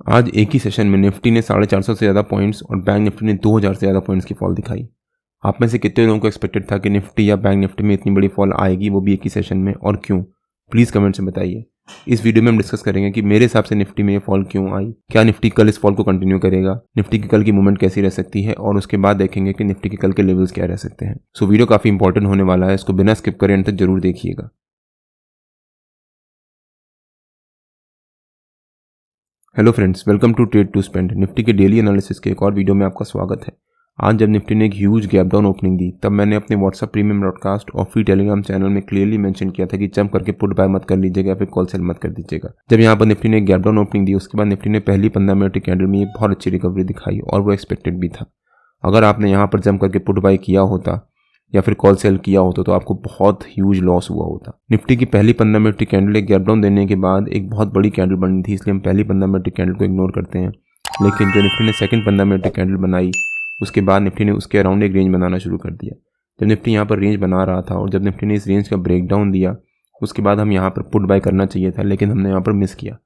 आज एक ही सेशन में निफ्टी ने 450 से ज़्यादा पॉइंट्स और बैंक निफ्टी ने 2000 से ज़्यादा पॉइंट्स की फॉल दिखाई। आप में से कितने लोगों को एक्सपेक्टेड था कि निफ्टी या बैंक निफ्टी में इतनी बड़ी फॉल आएगी, वो भी एक ही सेशन में, और क्यों? प्लीज़ कमेंट से बताइए। इस वीडियो में हम डिस्कस करेंगे कि मेरे हिसाब से निफ्टी में ये फॉल क्यों आई, क्या निफ्टी कल इस फॉल को कंटिन्यू करेगा, निफ्टी की कल की मूवमेंट कैसी रह सकती है, और उसके बाद देखेंगे कि निफ्टी के कल के लेवल्स क्या रह सकते हैं। सो वीडियो काफ़ी इंपॉर्टेंट होने वाला है, इसको बिना स्किप करे अंत तक जरूर देखिएगा। Hello friends, welcome to trade to spend. Nifty के डेली एनालिसिस के एक और वीडियो में आपका स्वागत है। आज जब निफ्टी ने एक ह्यूज गैप डाउन ओपनिंग दी, तब मैंने अपने व्हाट्सएप प्रीमियम ब्रॉडकास्ट और फ्री टेलीग्राम चैनल में क्लियरली मेंशन किया था कि जंप करके पुट बाय मत कर लीजिएगा या फिर कॉल सेल मत कर दीजिएगा। जब यहाँ पर निफ्टी ने एक गैप डाउन ओपनिंग दी, उसके बाद निफ्टी ने पहली 15 मिनट की कैंडल में एक बहुत अच्छी रिकवरी दिखाई और वो एक्सपेक्टेड भी था। अगर आपने यहाँ पर जंप करके पुट बाय किया होता या फिर कॉल सेल किया होता तो आपको बहुत ह्यूज लॉस हुआ होता। निफ्टी की पहली 15 मिनट की कैंडल एक गैप डाउन देने के बाद एक बहुत बड़ी कैंडल बनी थी, इसलिए हम पहली 15 मिनट की कैंडल को इग्नोर करते हैं। लेकिन जो निफ्टी ने सेकंड 15 मिनट की कैंडल बनाई, उसके बाद निफ्टी ने उसके अराउंड एक रेंज बनाना शुरू कर दिया। जब निफ्टी यहाँ पर रेंज बना रहा था और जब निफ्टी ने इस रेंज का ब्रेक डाउन दिया, उसके बाद हम यहाँ पर पुट बाय करना चाहिए था, लेकिन हमने यहाँ पर मिस किया।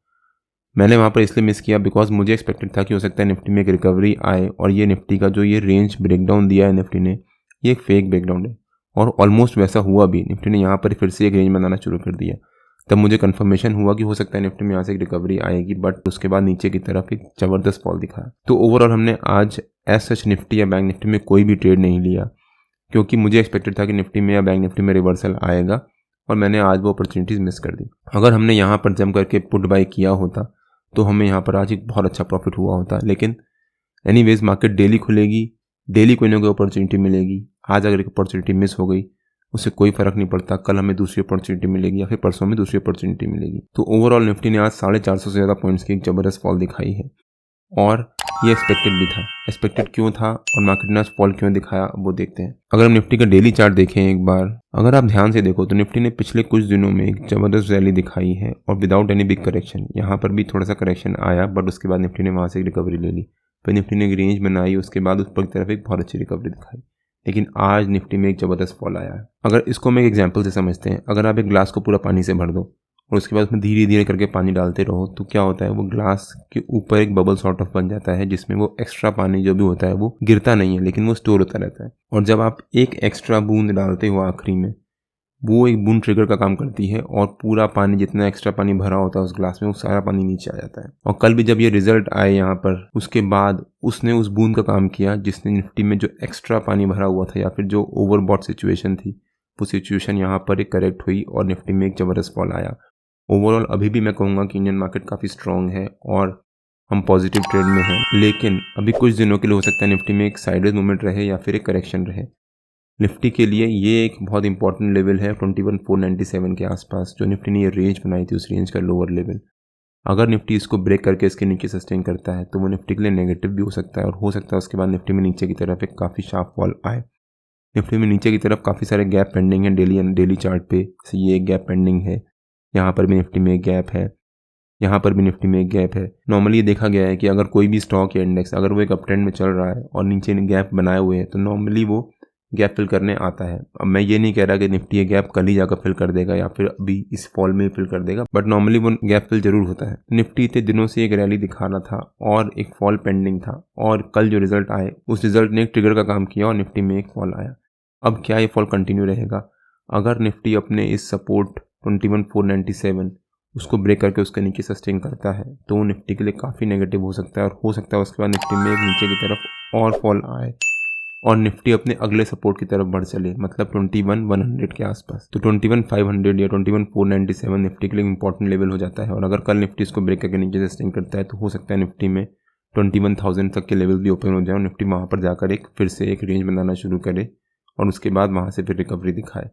मैंने वहाँ पर इसलिए मिस किया बिकॉज मुझे एक्सपेक्टेड था कि हो सकता है निफ्टी में एक रिकवरी आए, और ये निफ्टी का जो ये रेंज ब्रेक डाउन दिया है निफ्टी ने, ये एक फेक ब्रेक डाउन है और ऑलमोस्ट वैसा हुआ भी। निफ्टी ने यहाँ पर फिर से एक रेंज बनाना शुरू कर दिया। तब मुझे कंफर्मेशन हुआ कि हो सकता है निफ्टी में यहाँ से एक रिकवरी आएगी, बट उसके बाद नीचे की तरफ एक ज़बरदस्त फॉल दिखाया। तो ओवरऑल हमने आज एज सच निफ्टी या बैंक निफ्टी में कोई भी ट्रेड नहीं लिया, क्योंकि मुझे एक्सपेक्टेड था कि निफ्टी में या बैंक निफ्टी में रिवर्सल आएगा, और मैंने आज वो अपॉर्चुनिटीज़ मिस कर दी। अगर हमने यहाँ पर जंप करके पुट बाय किया होता तो हमें यहाँ पर आज एक बहुत अच्छा प्रॉफिट हुआ होता। लेकिन एनीवेज मार्केट डेली खुलेगी, डेली कोई ना कोई अपॉर्चुनिटी मिलेगी। आज अगर एक अपॉर्चुनिटी मिस हो गई, उससे कोई फर्क नहीं पड़ता, कल हमें दूसरी अपॉर्चुनिटी मिलेगी या फिर परसों में दूसरी अपॉर्चुनिटी मिलेगी। तो ओवरऑल निफ्टी ने आज 450 से ज़्यादा पॉइंट्स की एक ज़बरदस्त फॉल दिखाई है, और ये एक्सपेक्टेड भी था। एक्सपेक्टेड क्यों था और मार्केट ने आज फॉल क्यों दिखाया, वो देखते हैं। अगर हम निफ्टी का डेली चार्ट देखें एक बार, अगर आप ध्यान से देखो तो निफ्टी ने पिछले कुछ दिनों में एक ज़बरदस्त रैली दिखाई है और विदाउट एनी बिग करेक्शन। यहाँ पर भी थोड़ा सा करेक्शन आया, बट उसके बाद निफ्टी ने वहाँ से एक रिकवरी ले ली। फिर निफ्टी ने एक रेंज बनाई, उसके बाद ऊपर की तरफ एक बहुत अच्छी रिकवरी दिखाई। लेकिन आज निफ्टी में एक ज़बरदस्त फॉल आया है। अगर इसको हम एक एग्जांपल से समझते हैं, अगर आप एक ग्लास को पूरा पानी से भर दो और उसके बाद उसमें धीरे धीरे करके पानी डालते रहो, तो क्या होता है, वो ग्लास के ऊपर एक बबल सॉर्ट ऑफ बन जाता है, जिसमें वो एक्स्ट्रा पानी जो भी होता है वो गिरता नहीं है, लेकिन वो स्टोर होता रहता है। और जब आप एक एक्स्ट्रा बूंद डालते हो आखिरी में, वो एक बूंद ट्रिगर का काम करती है और पूरा पानी, जितना एक्स्ट्रा पानी भरा होता है उस ग्लास में, वो सारा पानी नीचे आ जाता है। और कल भी जब ये रिजल्ट आए यहाँ पर, उसके बाद उसने उस बूंद का काम किया जिसने निफ्टी में जो एक्स्ट्रा पानी भरा हुआ था या फिर जो ओवरबॉट सिचुएशन थी, वो सिचुएशन यहाँ पर एक करेक्ट हुई और निफ्टी में एक ज़बरदस्त फॉल आया। ओवरऑल अभी भी मैं कहूँगा कि इंडियन मार्केट काफ़ी स्ट्रॉन्ग है और हम पॉजिटिव ट्रेड में हैं, लेकिन अभी कुछ दिनों के लिए हो सकता है निफ्टी में एक साइडवेज मूवमेंट रहे या फिर एक करेक्शन रहे। निफ्टी के लिए ये एक बहुत इंपॉर्टेंट लेवल है 21,497 के आसपास, जो निफ्टी ने ये रेंज बनाई थी, उस रेंज का लोअर लेवल। अगर निफ्टी इसको ब्रेक करके इसके नीचे सस्टेन करता है तो वो निफ्टी के लिए नेगेटिव भी हो सकता है, और हो सकता है उसके बाद निफ्टी में नीचे की तरफ एक काफ़ी शार्प फॉल आए। निफ्टी में नीचे की तरफ काफ़ी सारे गैप पेंडिंग है डेली चार्ट पे। जैसे ये एक गैप पेंडिंग है, यहाँ पर भी निफ्टी में एक गैप है, यहाँ पर भी निफ्टी में एक गैप है। नॉर्मली ये देखा गया है कि अगर कोई भी स्टॉक या इंडेक्स अगर वो एक अप ट्रेंड में चल रहा है और नीचे गैप बनाए हुए हैं, तो नॉर्मली वो गैप फिल करने आता है। अब मैं ये नहीं कह रहा कि निफ्टी ये गैप कल ही जाकर फिल कर देगा या फिर अभी इस फॉल में फिल कर देगा, बट नॉर्मली वो गैप फिल जरूर होता है। निफ्टी इतने दिनों से एक रैली दिखा रहा था और एक फॉल पेंडिंग था, और कल जो रिजल्ट आए उस रिजल्ट ने एक ट्रिगर का काम किया और निफ्टी में एक फॉल आया। अब क्या ये फॉल कंटिन्यू रहेगा? अगर निफ्टी अपने इस सपोर्ट 21,497 उसको ब्रेक करके उसके नीचे सस्टेन करता है, तो वो निफ्टी के लिए काफ़ी नेगेटिव हो सकता है, और हो सकता है उसके बाद निफ्टी में एक नीचे की तरफ और फॉल आए और निफ्टी अपने अगले सपोर्ट की तरफ बढ़ चले, मतलब 21,100 के आसपास। तो 21,500 या 21,497 निफ्टी के लिए इंपॉर्टेंट लेवल हो जाता है, और अगर कल निफ्टी इसको ब्रेक करके नीचे सस्टेन करता है तो हो सकता है निफ्टी में 21,000 तक के लेवल भी ओपन हो जाए और निफ्टी वहाँ पर जाकर फिर से एक रेंज बनाना शुरू करे और उसके बाद वहाँ से फिर रिकवरी दिखाए।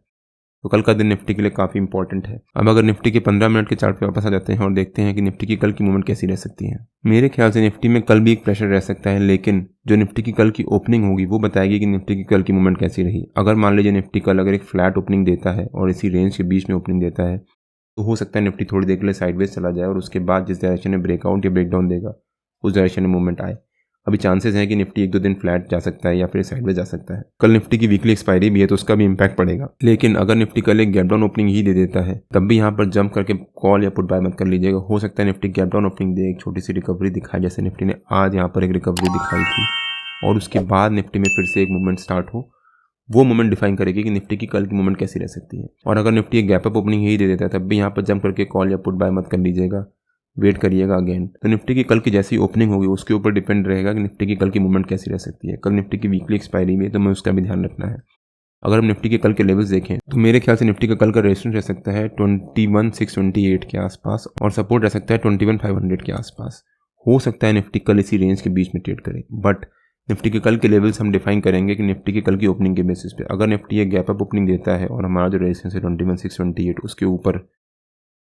तो कल का दिन निफ्टी के लिए काफ़ी इंपॉर्टेंट है। अब अगर निफ्टी के 15 मिनट के चार्ट पे वापस आ जाते हैं और देखते हैं कि निफ्टी की कल की मूवमेंट कैसी रह सकती है। मेरे ख्याल से निफ्टी में कल भी एक प्रेशर रह सकता है, लेकिन जो निफ्टी की कल की ओपनिंग होगी वो बताएगी कि निफ्टी की कल की मूवमेंट कैसी रही। अगर मान लीजिए निफ्टी कल अगर एक फ्लैट ओपनिंग देता है और इसी रेंज के बीच में ओपनिंग देता है, तो हो सकता है निफ्टी थोड़ी देर के लिए साइडवेज चला जाए और उसके बाद जिस डायरेक्शन में ब्रेकआउट या ब्रेकडाउन देगा उस डायरेक्शन में मूवमेंट आए। अभी चांसेस हैं कि निफ्टी 1-2 दिन फ्लैट जा सकता है या फिर साइडवेज जा सकता है। कल निफ्टी की वीकली एक्सपायरी भी है तो उसका भी इम्पैक्ट पड़ेगा। लेकिन अगर निफ्टी कल एक गैप डाउन ओपनिंग ही दे देता है तब भी यहाँ पर जंप करके कॉल या पुट बाय मत कर लीजिएगा। हो सकता है निफ्टी गैप डाउन ओपनिंग दे, एक छोटी सी रिकवरी दिखाए, जैसे निफ्टी ने आज यहाँ पर एक रिकवरी दिखाई थी, और उसके बाद निफ्टी में फिर से एक मूवमेंट स्टार्ट हो। वो मोमेंट डिफाइन करेगी कि निफ्टी की कल की मूवमेंट कैसी रह सकती है। और अगर निफ्टी एक गैप अप ओपनिंग ही दे देता है तब भी यहाँ पर जंप करके कॉल या पुट बाय मत कर लीजिएगा, वेट करिएगा अगेन। तो निफ्टी की कल की जैसी ओपनिंग होगी उसके ऊपर डिपेंड रहेगा कि निफ्टी की कल की मूवमेंट कैसी रह सकती है। कल निफ्टी की वीकली एक्सपायरी में तो मैं उसका भी ध्यान रखना है। अगर हम निफ्टी के कल के लेवल्स देखें तो मेरे ख्याल से निफ्टी का कल का रेजिस्टेंस रह सकता है 21,628 के आसपास, और सपोर्ट रह सकता है 21,500 के आसपास। हो सकता है निफ्टी कल इसी रेंज के बीच में ट्रेड करे, बट निफ्टी के कल के लेवल्स हम डिफाइन करेंगे कि निफ्टी की कल की ओपनिंग के बेसिस पे। अगर निफ्टी एक गैप अप ओपनिंग देता है और हमारा जो रेजिस्टेंस है 21,628 उसके ऊपर,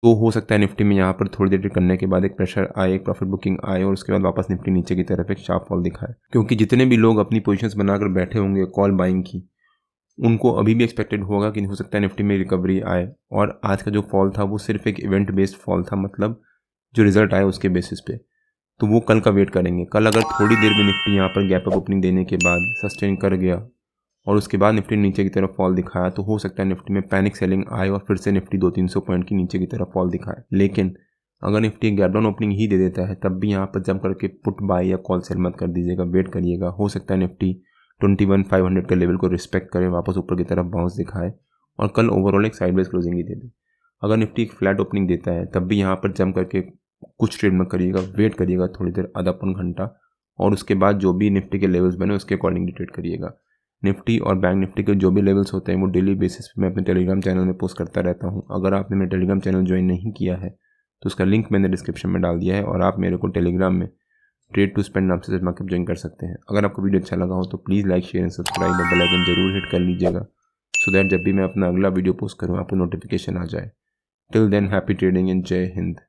तो हो सकता है निफ्टी में यहाँ पर थोड़ी देर करने के बाद एक प्रेशर आए, एक प्रॉफिट बुकिंग आए और उसके बाद वापस निफ्टी नीचे की तरफ एक शार्प फॉल दिखाए। क्योंकि जितने भी लोग अपनी पोजीशंस बनाकर बैठे होंगे कॉल बाइंग की, उनको अभी भी एक्सपेक्टेड होगा कि हो सकता है निफ्टी में रिकवरी आए, और आज का जो फॉल था वो सिर्फ एक इवेंट बेस्ड फॉल था, मतलब जो रिजल्ट आए उसके बेसिस पे। तो वो कल का वेट करेंगे। कल अगर थोड़ी देर में निफ्टी यहाँ पर गैप अप ओपनिंग देने के बाद सस्टेन कर गया और उसके बाद निफ्टी नीचे की तरफ फॉल दिखाया तो हो सकता है निफ्टी में पैनिक सेलिंग आए और फिर से निफ्टी 200-300 पॉइंट की नीचे की तरफ फॉल दिखाए। लेकिन अगर निफ्टी गैप डाउन ओपनिंग ही दे देता है तब भी यहाँ पर जंप करके पुट बाय या कॉल सेल मत कर दीजिएगा, वेट करिएगा। हो सकता है निफ्टी 21,500 के लेवल को रिस्पेक्ट करे, वापस ऊपर की तरफ बाउंस दिखाए और कल ओवरऑल एक साइडवेज क्लोजिंग ही दे दे। अगर निफ्टी एक फ्लैट ओपनिंग देता है तब भी यहाँ पर जंप करके कुछ ट्रेड मत करिएगा, वेट करिएगा थोड़ी देर, आधा पौन घंटा, और उसके बाद जो भी निफ्टी के लेवल्स बने उसके अकॉर्डिंगली ट्रेड करिएगा। निफ्टी और बैंक निफ्टी के जो भी लेवल्स होते हैं वो डेली बेसिस पे मैं अपने टेलीग्राम चैनल में पोस्ट करता रहता हूँ। अगर आपने मेरा टेलीग्राम चैनल ज्वाइन नहीं किया है तो उसका लिंक मैंने डिस्क्रिप्शन में डाल दिया है, और आप मेरे को टेलीग्राम में ट्रेड टू स्पेंड नाम से मार्केट ज्वाइन कर सकते हैं। अगर आपको वीडियो अच्छा लगा हो तो please like, share and subscribe और बेल आइकन जरूर हिट कर लीजिएगा, सो दैट जब भी मैं अपना अगला वीडियो पोस्ट करूँ आपको नोटिफिकेशन आ जाए। Till than happy trading and जय हिंद।